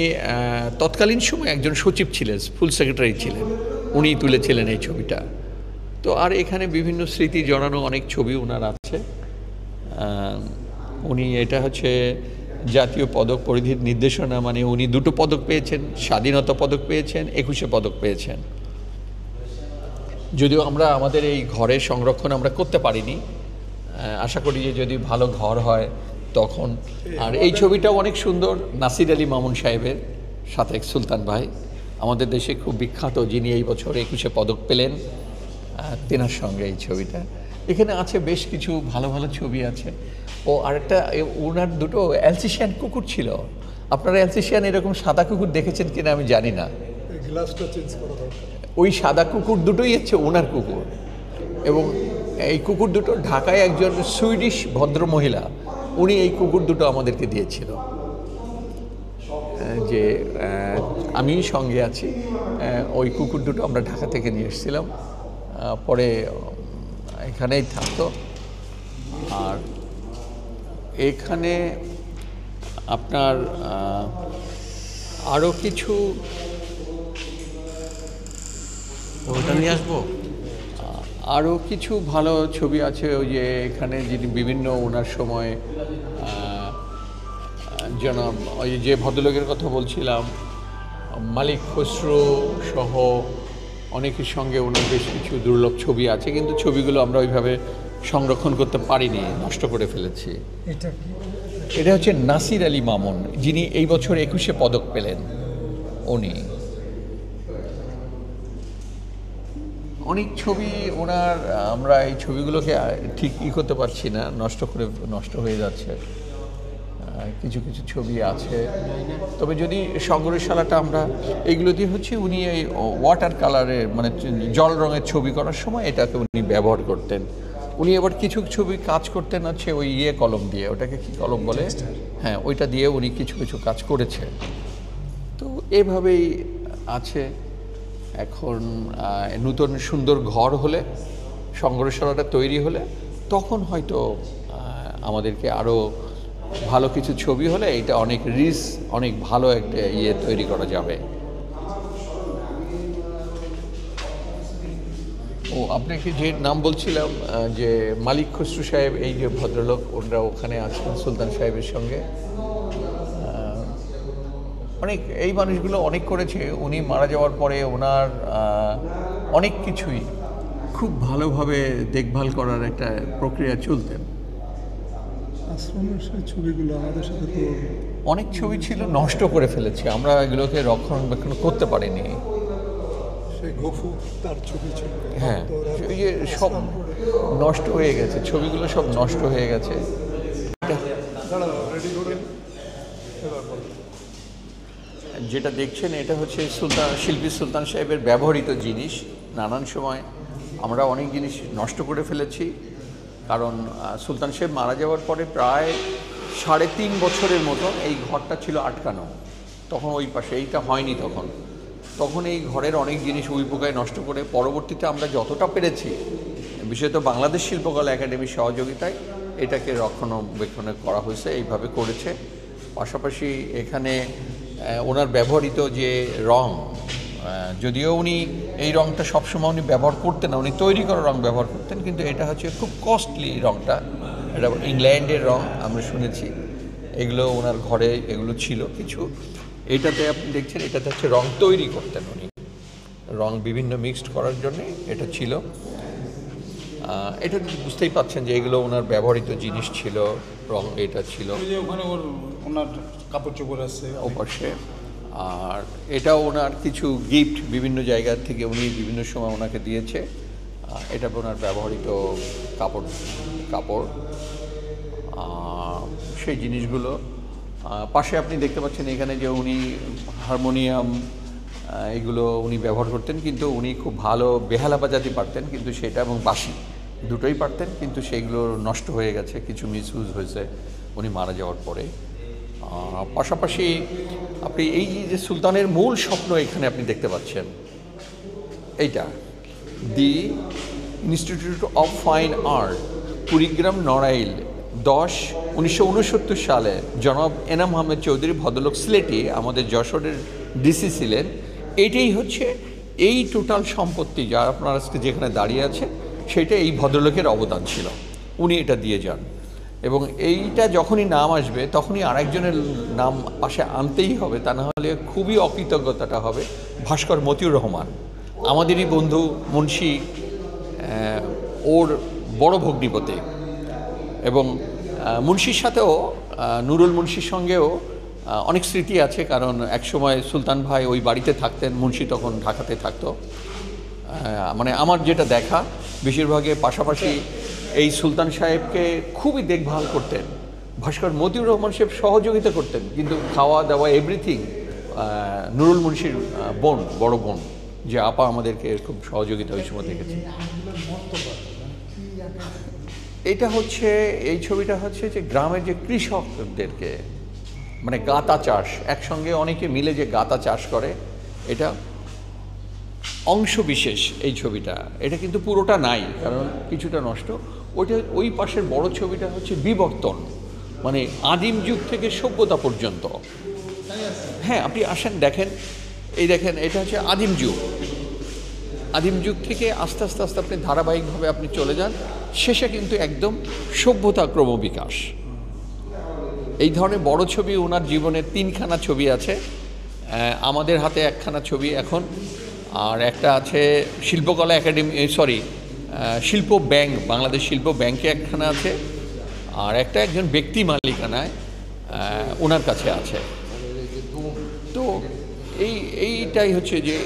তৎকালীন সময় একজন সচিব ছিলেন, ফুল সেক্রেটারি ছিলেন, উনি তুলেছিলেন এই ছবিটা। তো আর এখানে বিভিন্ন স্মৃতি জড়ানো অনেক ছবি ওনার আছে। উনি এটা হচ্ছে জাতীয় পদক পরিধির নির্দেশনা, মানে উনি 2টো পদক পেয়েছেন, স্বাধীনতা পদক পেয়েছেন, 21 পদক পেয়েছেন। যদিও আমরা আমাদের এই ঘরের সংরক্ষণ আমরা করতে পারিনি, আশা করি যে যদি ভালো ঘর হয় তখন। আর এই ছবিটাও অনেক সুন্দর, নাসির আলী মামুন সাহেবের সাথে সুলতান ভাই, আমাদের দেশে খুব বিখ্যাত, যিনি এই বছর 21 পদক পেলেন, তেনার সঙ্গে এই ছবিটা। এখানে আছে বেশ কিছু ভালো ভালো ছবি আছে। ও আরেকটা, ওনার 2টো অ্যালসেশিয়ান কুকুর ছিল। আপনারা অ্যালসেশিয়ান এরকম সাদা কুকুর দেখেছেন কিনা আমি জানি না। গ্লাসটা চেঞ্জ করা দরকার। ওই সাদা কুকুর দুটোই হচ্ছে ওনার কুকুর, এবং এই কুকুর দুটো ঢাকায় একজন সুইডিশ ভদ্র মহিলা, উনি এই কুকুর দুটো আমাদেরকে দিয়েছিল, যে আমি সঙ্গে আছি। ওই কুকুর দুটো আমরা ঢাকা থেকে নিয়ে এসেছিলাম, পরে এখানেই থাকতো। আর এখানে আপনার আরও কিছু, ওটা নিয়ে আসবো, আরও কিছু ভালো ছবি আছে। ওই যে এখানে যিনি বিভিন্ন ওনার সময় জনাব, ওই যে ভদ্রলোকের কথা বলছিলাম, মালিক খসরু সহ অনেকের সঙ্গে ওনার বেশ কিছু দুর্লভ ছবি আছে, কিন্তু ছবিগুলো আমরা ওইভাবে সংরক্ষণ করতে পারিনি, নষ্ট করে ফেলেছি। এটা কি? এটা হচ্ছে নাসির আলী মামুন, যিনি এই বছর 21-এ পদক পেলেন। উনি অনেক ছবি ওনার, আমরা এই ছবিগুলোকে ঠিক করতে পারছি না, নষ্ট হয়ে যাচ্ছে। কিছু কিছু ছবি আছে, তবে যদি সংগ্রহশালাটা আমরা এইগুলো দিয়ে হচ্ছে উনি এই ওয়াটার কালারের মানে জল রঙের ছবি করার সময় এটাকে উনি ব্যবহার করতেন। উনি এবার কিছু ছবি কাজ করতেন হচ্ছে ওই কলম দিয়ে, ওটাকে কি কলম বলে, হ্যাঁ ওইটা দিয়ে উনি কিছু কিছু কাজ করেছে। তো এভাবেই আছে। এখন নূতন সুন্দর ঘর হলে, সংগ্রহশালাটা তৈরি হলে, তখন হয়তো আমাদেরকে আরও ভালো কিছু ছবি হলে এটা অনেক অনেক ভালো একটা তৈরি করা যাবে। ও আপনাকে যে নাম বলছিলাম যে মালিক খসরু সাহেব, এই যে ভদ্রলোক, ওনারা ওখানে আছেন সুলতান সাহেবের সঙ্গে। অনেক এই মানুষগুলো অনেক করেছে। উনি মারা যাওয়ার পরে ওনার অনেক কিছুই খুব ভালোভাবে দেখভাল করার একটা প্রক্রিয়া চলতেন। আশ্রমের সেই ছবিগুলো আমাদের সাথে তো অনেক ছবি ছিল নষ্ট করে ফেলেছে, আমরা এগুলোকে রক্ষণাবেক্ষণ করতে পারিনি। সেই গফু তার ছবি ছিল, হ্যাঁ, এই যে সব নষ্ট হয়ে গেছে, ছবিগুলো সব নষ্ট হয়ে গেছে। যেটা দেখছেন এটা হচ্ছে শিল্পী সুলতান সাহেবের ব্যবহৃত জিনিস। নানান সময় আমরা অনেক জিনিস নষ্ট করে ফেলেছি, কারণ সুলতান সাহেব মারা যাওয়ার পরে প্রায় 3.5 বছরের মতো এই ঘরটা ছিল আটকানো। তখন ওই পাশে এইটা হয়নি, তখন এই ঘরের অনেক জিনিস উইপোকায় নষ্ট করে পরবর্তীতে আমরা যতটা পেরেছি, বিশেষত বাংলাদেশ শিল্পকলা একাডেমির সহযোগিতায় এটাকে রক্ষণাবেক্ষণ করা হয়েছে, এইভাবে করেছে। পাশাপাশি এখানে ওনার ব্যবহৃত যে রং, যদিও উনি এই রংটা সবসময় উনি ব্যবহার করতেন না, উনি তৈরি করা রং ব্যবহার করতেন, কিন্তু এটা হচ্ছে খুব কস্টলি রংটা, এটা ইংল্যান্ডের রং আমরা শুনেছি। এগুলো ওনার ঘরে এগুলো ছিল কিছু। এটাতে আপনি দেখছেন, এটাতে হচ্ছে রং তৈরি করতেন উনি, রং বিভিন্ন মিক্সড করার জন্যে এটা ছিল। এটা বুঝতেই পাচ্ছেন যে এগুলো ওনার ব্যবহৃত জিনিস ছিল, রং এটা ছিল। ওখানে ওনার কাপড় চোপড় আছে ওপাশে। আর এটাও ওনার কিছু গিফট বিভিন্ন জায়গা থেকে উনি বিভিন্ন সময় ওনাকে দিয়েছে। এটা ওনার ব্যবহৃত কাপড় সেই জিনিসগুলো। পাশে আপনি দেখতে পাচ্ছেন এখানে যে উনি হারমোনিয়াম এগুলো উনি ব্যবহার করতেন, কিন্তু উনি খুব ভালো বেহালা বাজাতে পারতেন, কিন্তু সেটা এবং বাঁশি দুটোই পারতেন, কিন্তু সেগুলো নষ্ট হয়ে গেছে, কিছু মিসইউজ হয়েছে উনি মারা যাওয়ার পরে। পাশাপাশি আপনি এই যে সুলতানের মূল স্বপ্ন এখানে আপনি দেখতে পাচ্ছেন, এইটা দি institute of fine art, Kurigram Narail, 1969 সালে জনাব এনাম আহমেদ চৌধুরী ভদ্রলোক সিলেটি আমাদের যশোরের ডিসি ছিলেন। এইটাই হচ্ছে এই টোটাল সম্পত্তি যা আপনার আজকে যেখানে দাঁড়িয়ে আছে, সেটা এই ভদ্রলোকের অবদান ছিল, উনি এটা দিয়ে যান। এবং এইটা যখনই নাম আসবে তখনই আরেকজনের নাম পাশে আনতেই হবে, তা না হলে খুবই অকৃতজ্ঞতাটা হবে। ভাস্কর মতিউর রহমান আমাদেরই বন্ধু, মুন্সি, ওর বড় ভগ্নিপতি, এবং মুন্সির সাথেও নুরুল মুন্সির সঙ্গেও অনেক স্মৃতি আছে, কারণ একসময় সুলতান ভাই ওই বাড়িতে থাকতেন, মুন্সি তখন ঢাকাতে থাকতো। মানে আমার যেটা দেখা বেশিরভাগে পাশাপাশি এই সুলতান সাহেবকে খুবই দেখভাল করতেন। ভাস্কর মতিউর রহমান সাহেব সহযোগিতা করতেন, কিন্তু খাওয়া দাওয়া এভরিথিং নুরুল মুন্সির বড় বোন যে আপা আমাদেরকে খুব সহযোগিতা ওই সময় দেখেছি। এটা হচ্ছে, এই ছবিটা হচ্ছে যে গ্রামের যে কৃষকদেরকে, মানে গাঁতা চাষ, একসঙ্গে অনেকে মিলে যে গাঁতা চাষ করে, এটা অংশ বিশেষ এই ছবিটা। এটা কিন্তু পুরোটা নাই, কারণ কিছুটা নষ্ট। ওই পাশের বড় ছবিটা হচ্ছে বিবর্তন, মানে আদিম যুগ থেকে সভ্যতা পর্যন্ত। হ্যাঁ, আপনি আসেন দেখেন, এই দেখেন, এটা হচ্ছে আদিম যুগ থেকে আস্তে আস্তে আস্তে আপনি ধারাবাহিকভাবে আপনি চলে যান, শেষে কিন্তু একদম সভ্যতা ক্রমবিকাশ। এই ধরনের বড় ছবি ওনার জীবনের 3খানা ছবি আছে, আমাদের হাতে 1খানা ছবি এখন। আর একটা আছে শিল্পকলা একাডেমি, সরি শিল্প ব্যাংক, বাংলাদেশ শিল্প ব্যাংকে একখানা আছে, আর একটা একজন ব্যক্তি মালিকানায় ওনার কাছে আছে। তো এইটাই হচ্ছে যে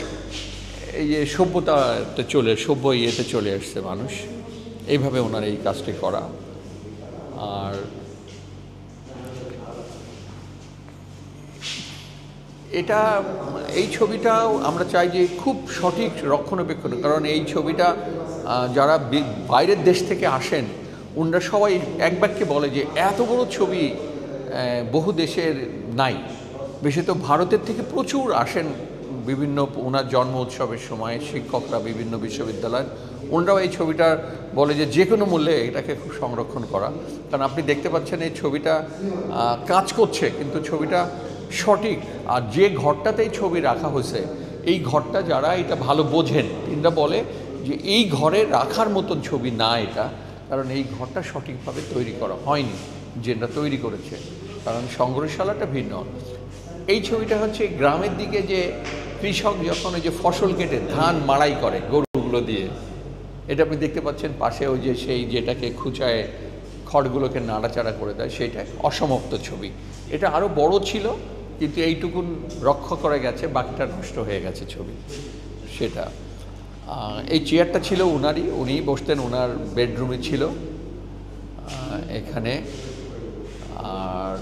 এই যে সভ্যতাতে সভ্য ইয়েতে চলে আসছে মানুষ, এইভাবে ওনার এই কাজটি করা। আর এই ছবিটাও আমরা চাই যে খুব সঠিক রক্ষণাবেক্ষণ, কারণ এই ছবিটা যারা বাইরের দেশ থেকে আসেন ওনারা সবাই এক বাক্যে বলে যে এত বড় ছবি বহু দেশের নাই। বিশেষত ভারতের থেকে প্রচুর আসেন বিভিন্ন ওনার জন্ম উৎসবের সময় শিক্ষকরা বিভিন্ন বিশ্ববিদ্যালয়, ওনারাও এই ছবিটা বলে যে কোনো মূল্যে এটাকে খুব সংরক্ষণ করা। কারণ আপনি দেখতে পাচ্ছেন এই ছবিটা কাজ করছে, কিন্তু ছবিটা সঠিক। আর যে ঘরটাতেই ছবি রাখা হয়েছে, এই ঘরটা যারা এটা ভালো বোঝেন তিনটা বলে যে এই ঘরে রাখার মতন ছবি না এটা, কারণ এই ঘরটা সঠিকভাবে তৈরি করা হয়নি যেটা তৈরি করেছে, কারণ সংগ্রহশালাটা ভিন্ন। এই ছবিটা হচ্ছে গ্রামের দিকে যে কৃষক যখন ওই যে ফসল কেটে ধান মাড়াই করে গরুগুলো দিয়ে, এটা আপনি দেখতে পাচ্ছেন পাশে ওই যে সেই যেটাকে খুঁচায় খড়গুলোকে নাড়াচাড়া করে দেয়, সেইটা অসমাপ্ত ছবি। এটা আরও বড় ছিল, কিন্তু এইটুকুন রক্ষা করে গেছে, বাকিটা নষ্ট হয়ে গেছে ছবি সেটা। এই চেয়ারটা ছিল উনারই, উনি বসতেন, ওনার বেডরুমে ছিল এখানে। আর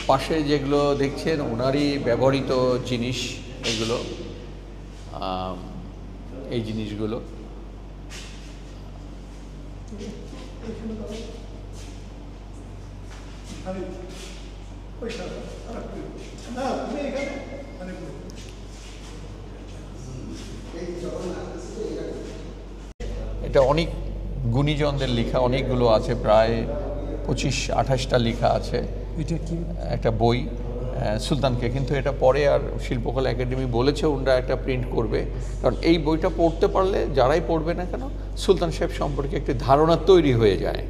পাশে যেগুলো দেখছেন ওনারই ব্যবহৃত জিনিস, এগুলো এই জিনিসগুলো এটা অনেক গুণীজনদের লেখা, অনেকগুলো আছে, প্রায় 25-28টা লেখা আছে। এটা কি একটা বই সুলতানকে, কিন্তু এটা পরে আর শিল্পকলা একাডেমি বলেছে ওনারা একটা প্রিন্ট করবে, কারণ এই বইটা পড়তে পারলে যারাই পড়বে না কেন সুলতান সাহেব সম্পর্কে একটি ধারণা তৈরি হয়ে যায়।